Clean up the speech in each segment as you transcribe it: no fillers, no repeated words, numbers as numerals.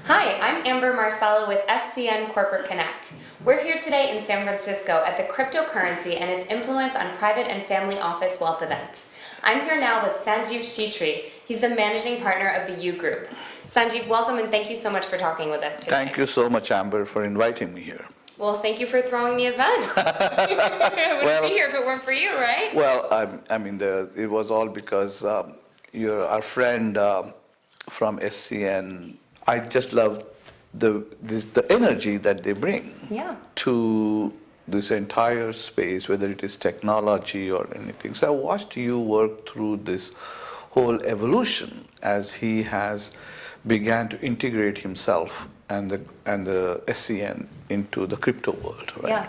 Hi, I'm Amber Marcella with SCN Corporate Connect. We're here today in San Francisco at the Cryptocurrency and its Influence on Private and Family Office Wealth event. I'm here now with Sanjeev Chitre. He's the managing partner of the U-Group. Sanjeev, welcome and thank you so much for talking with us today. Thank you so much, Amber, for inviting me here. Well, thank you for throwing the event. I wouldn't be here if it weren't for you, right? Well, it was all because you're our friend from SCN. I just love the energy that they bring to this entire space, whether it is technology or anything. So I watched you work through this whole evolution as he has began to integrate himself and the SCN into the crypto world, right? Yeah.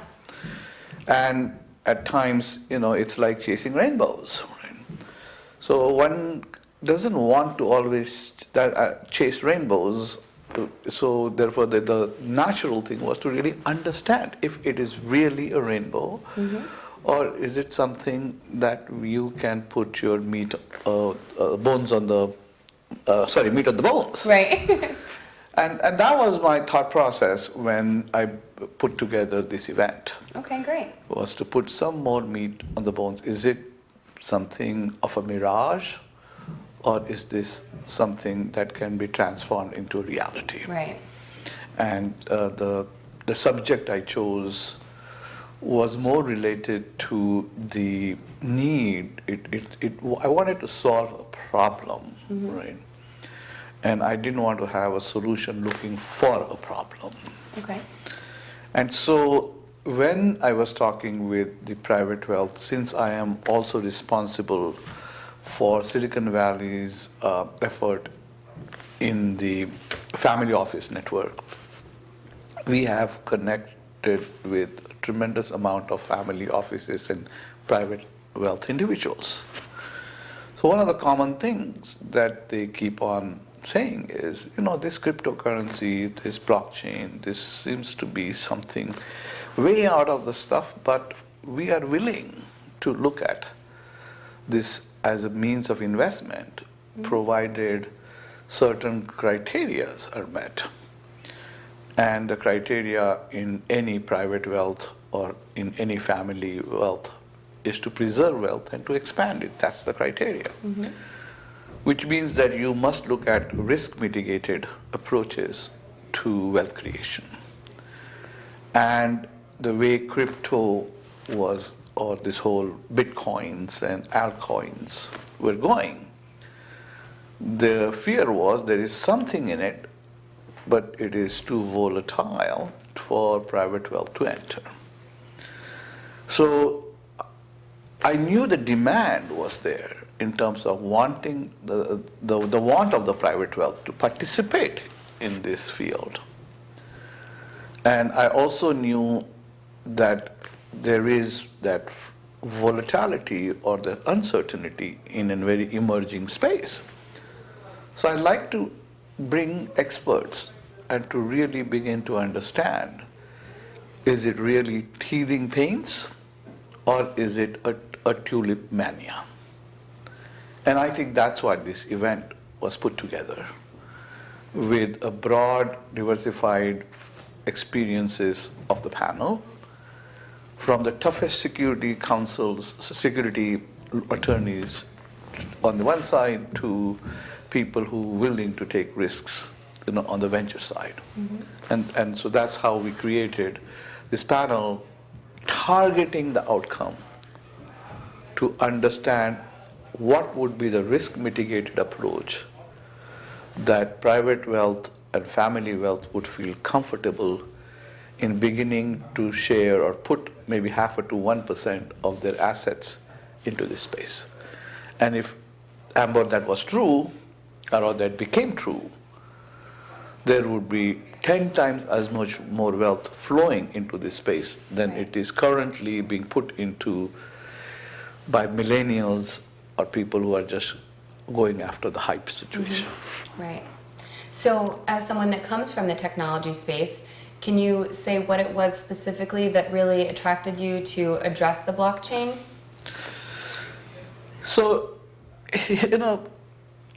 And at times, it's like chasing rainbows, right? So one doesn't want to always chase rainbows. So therefore, the natural thing was to really understand if it is really a rainbow, or is it something that you can put your meat on the bones. Right. And that was my thought process when I put together this event. Okay, great. Was to put some more meat on the bones. Is it something of a mirage, or is this something that can be transformed into reality? Right. And the subject I chose was more related to the need. I wanted to solve a problem, right? And I didn't want to have a solution looking for a problem. Okay. And so when I was talking with the private wealth, since I am also responsible for Silicon Valley's effort in the family office network, we have connected with a tremendous amount of family offices and private wealth individuals. So one of the common things that they keep on saying is, this cryptocurrency, this blockchain, this seems to be something way out of the stuff, but we are willing to look at this as a means of investment, provided certain criteria are met. And the criteria in any private wealth or in any family wealth is to preserve wealth and to expand it. That's the criteria. Which means that you must look at risk mitigated approaches to wealth creation. And the way crypto was, or this whole bitcoins and altcoins were going, the fear was there is something in it, but it is too volatile for private wealth to enter. So I knew the demand was there in terms of wanting the want of the private wealth to participate in this field. And I also knew that there is that volatility or the uncertainty in a very emerging space. So I like to bring experts and to really begin to understand, is it really teething pains, or is it a tulip mania? And I think that's why this event was put together, with a broad, diversified experiences of the panel, from the toughest security attorneys on the one side to people who are willing to take risks on the venture side. And so that's how we created this panel, targeting the outcome to understand what would be the risk mitigated approach that private wealth and family wealth would feel comfortable in beginning to share or put maybe 0.5% to 1% of their assets into this space. And if, Amber, that was true, or that became true, there would be 10 times as much more wealth flowing into this space than it is currently being put into by millennials or people who are just going after the hype situation. Right. So as someone that comes from the technology space, can you say what it was specifically that really attracted you to address the blockchain? So,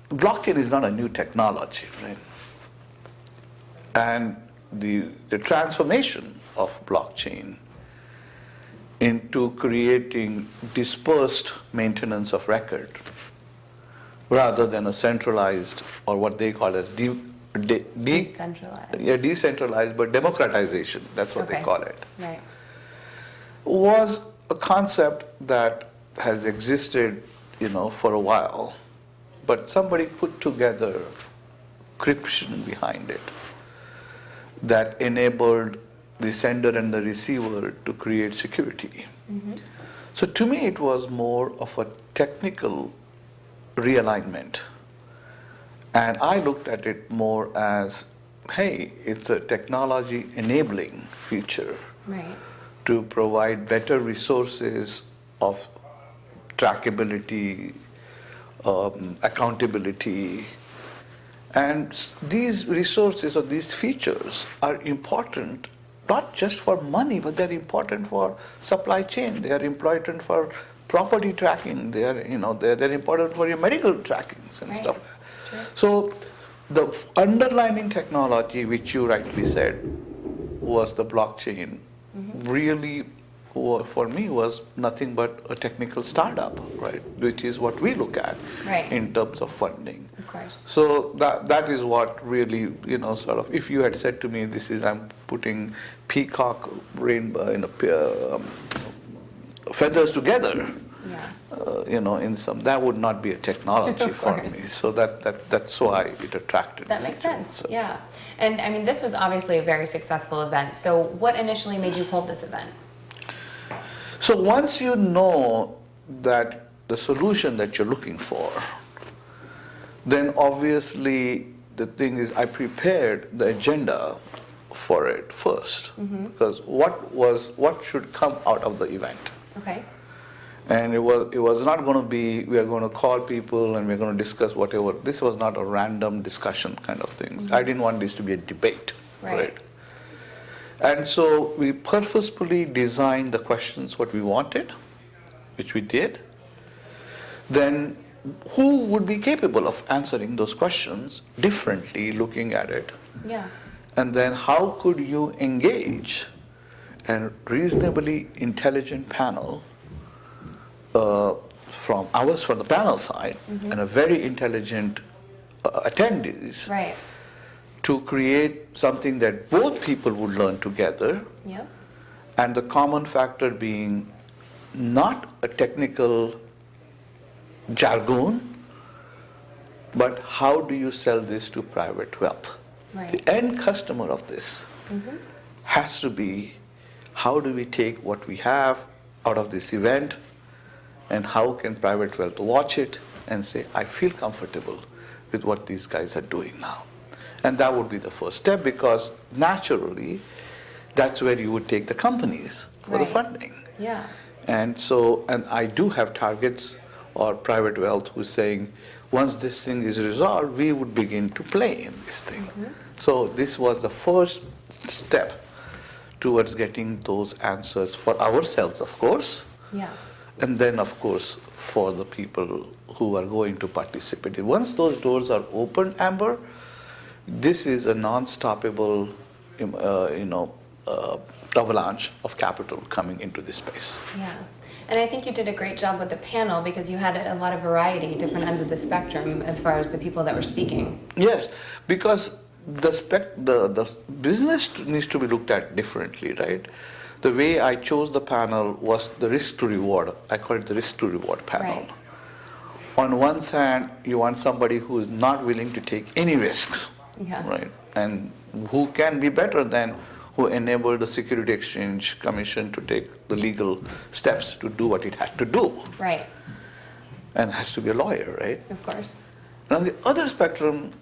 blockchain is not a new technology, right? and the transformation of blockchain into creating dispersed maintenance of record rather than a centralized, or what they call as Decentralized. decentralized, but democratization, that's what they Okay. call it, Right. was a concept that has existed, for a while, but somebody put together encryption behind it that enabled the sender and the receiver to create security. So to me, it was more of a technical realignment. And I looked at it more as, hey, it's a technology enabling feature Right. to provide better resources of trackability, accountability. And these resources or these features are important not just for money, but they're important for supply chain. They are important for property tracking. They are, they're important for your medical trackings and Right. stuff. That's true. So the underlying technology, which you rightly said, was the blockchain, really for me was nothing but a technical startup, right? Which is what we look at Right. in terms of funding. Of course. So that is what really, sort of, if you had said to me, I'm putting peacock rainbow, feathers together, Yeah. in some, that would not be a technology Of for course. me. So that's why it attracted That me makes to it. sense. So- Yeah. And I mean, this was obviously a very successful event. So what initially made you hold this event? So once you know that the solution that you're looking for, then obviously the thing is I prepared the agenda for it first. Because what should come out of the event? Okay. And it was not going to be, we are going to call people and we're going to discuss whatever. This was not a random discussion kind of thing. I didn't want this to be a debate. Right. And so we purposefully designed the questions what we wanted, which we did. Then who would be capable of answering those questions differently, looking at it? Yeah. And then how could you engage a reasonably intelligent panel from the panel side and a very intelligent attendees Right. to create something that both people would learn together, Yep. and the common factor being not a technical jargon, but how do you sell this to private wealth? Right. The end customer of this has to be, how do we take what we have out of this event, and how can private wealth watch it and say, I feel comfortable with what these guys are doing now. And that would be the first step, because naturally that's where you would take the companies for the Right. funding. Yeah. And I do have targets or private wealth who's saying, once this thing is resolved, we would begin to play in this thing. So this was the first step towards getting those answers for ourselves, of course, Yeah. and then, of course, for the people who are going to participate. Once those doors are open, Amber, this is a non-stoppable, avalanche of capital coming into this space. Yeah. And I think you did a great job with the panel because you had a lot of variety, different ends of the spectrum as far as the people that were speaking. Yes, because the business needs to be looked at differently, right? The way I chose the panel was the risk to reward. I call it the risk to reward panel. Right. On one hand, you want somebody who is not willing to take any risks, Yeah. right? And who can be better than who enabled the Security Exchange Commission to take the legal steps to do what it had to do, Right. and has to be a lawyer, right? Of course. And on the other spectrum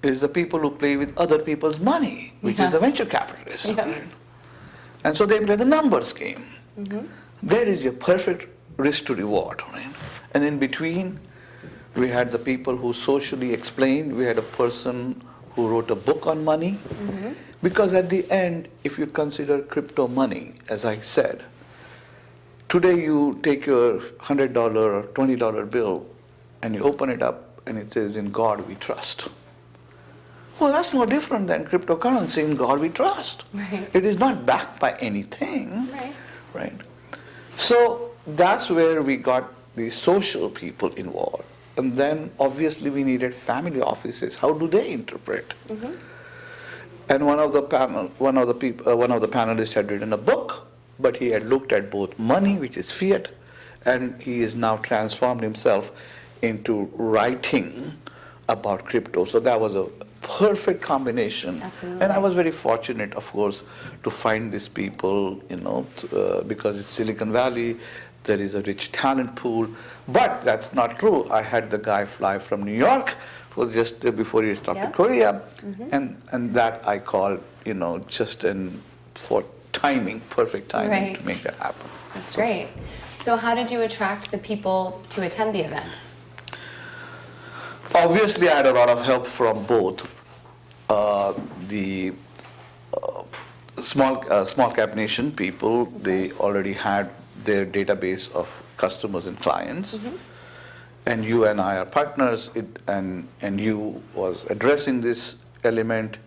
is the people who play with other people's money, which Yeah. is the venture capitalists. Yeah. Right? And so they play the numbers game. There is your perfect risk to reward. Right? And in between, we had the people who socially explained. We had a person who wrote a book on money. Because at the end, if you consider crypto money, as I said, today you take your $100 or $20 bill and you open it up and it says, in God we trust. Well, that's no different than cryptocurrency. In God we trust. Right. It is not backed by anything. Right. Right. So that's where we got the social people involved. And then obviously we needed family offices. How do they interpret? Mm-hmm. And one of the panelists had written a book, but he had looked at both money, which is fiat, and he is now transformed himself into writing about crypto. So that was a perfect combination. Absolutely. And I was very fortunate, of course, to find these people, because it's Silicon Valley, there is a rich talent pool. But that's not true. I had the guy fly from New York for just before he stopped in Korea, and that I called, for timing, perfect timing to make that happen. That's great. So how did you attract the people to attend the event? Obviously, I had a lot of help from both the small cap nation people. They already had their database of customers and clients, and you and I are partners. And you was addressing this element,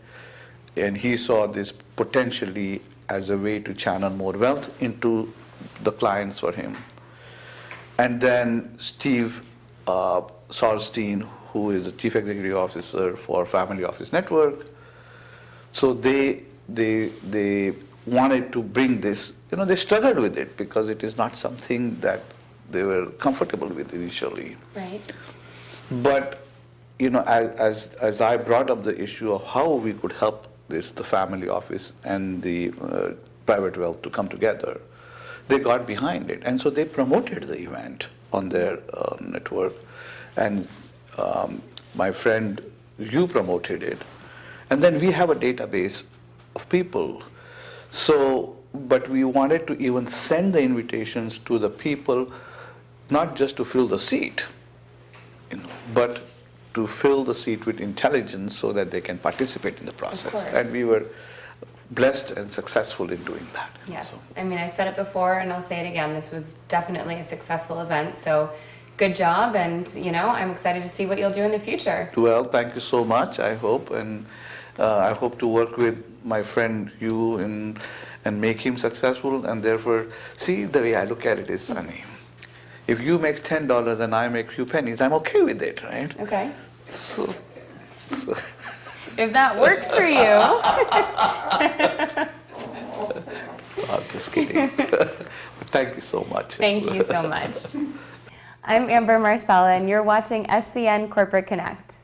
and he saw this potentially as a way to channel more wealth into the clients for him. And then Steve Saulstein, who is the Chief Executive Officer for Family Office Network. So they wanted to bring this, they struggled with it because it is not something that they were comfortable with initially. Right. But, as I brought up the issue of how we could help the family office and the private wealth to come together, they got behind it. And so they promoted the event on their network. And my friend, you promoted it. And then we have a database of people. So, but we wanted to even send the invitations to the people, not just to fill the seat, but to fill the seat with intelligence so that they can participate in the process. And we were blessed and successful in doing that. Yes. So. I mean, I said it before and I'll say it again. This was definitely a successful event. So good job. And, I'm excited to see what you'll do in the future. Well, thank you so much, I hope. And I hope to work with my friend you and make him successful. And therefore, see, the way I look at it is, Sunny, if you make $10 and I make a few pennies, I'm okay with it, right? Okay. So If that works for you. I'm just kidding. Thank you so much. Thank you so much. I'm Amber Marcella, and you're watching SCN Corporate Connect.